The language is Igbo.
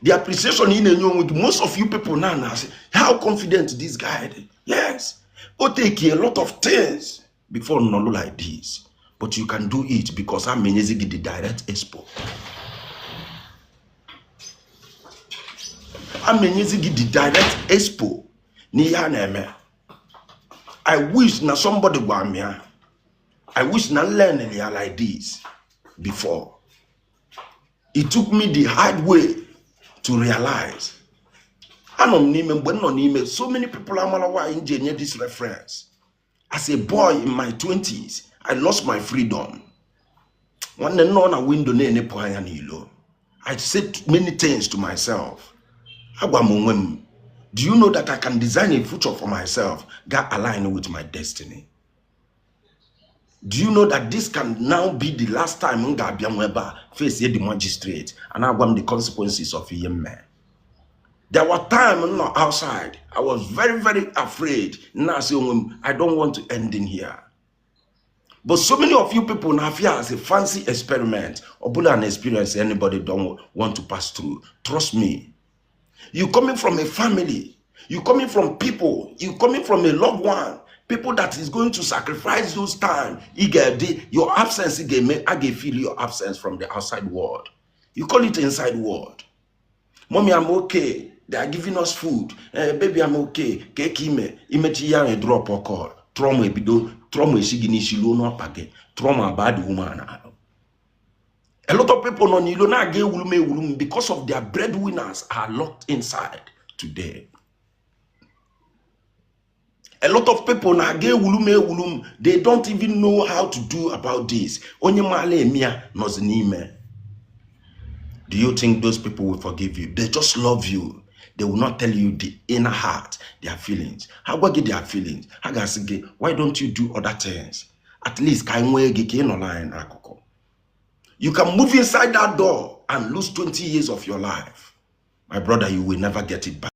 The appreciation in with most of you people now say, how confident this guy is. Yes. It take a lot of things before no like this. But you can do it because I'm managing the direct expo. I'm managing the direct expo. I wish na somebody go me. I wish na learn like this before. It took me the hard way to realize. So many people are engineer this reference. As a boy in my 20s, I lost my freedom. One no window I said many things to myself. Do you know that I can design a future for myself that align with my destiny? Do you know that this can now be the last time Ngabiamweba face the magistrate and I want the consequences of a young man? There were times outside, I was very, very afraid. Now I don't want to end in here. But so many of you people now fear as a fancy experiment or an experience anybody don't want to pass through. Trust me. You coming from a family, you coming from people, you coming from a loved one, people that is going to sacrifice those time. Your absence, I feel your absence from the outside world. You call it inside world. Mommy, I'm okay. They are giving us food. Baby, I'm okay. Kekime, imechiya a drop or call. Trauma epido, trauma shigini shilo no page. Trauma bad woman. A lot of people on Ilona ge wulume because of their breadwinners are locked inside today. A lot of people na ge wulume they don't even know how to do about this. Onye male mia nozinime. Do you think those people will forgive you? They just love you. They will not tell you the inner heart, their feelings. How about get their feelings? Why don't you do other things? At least you can move inside that door and lose 20 years of your life. My brother, you will never get it back.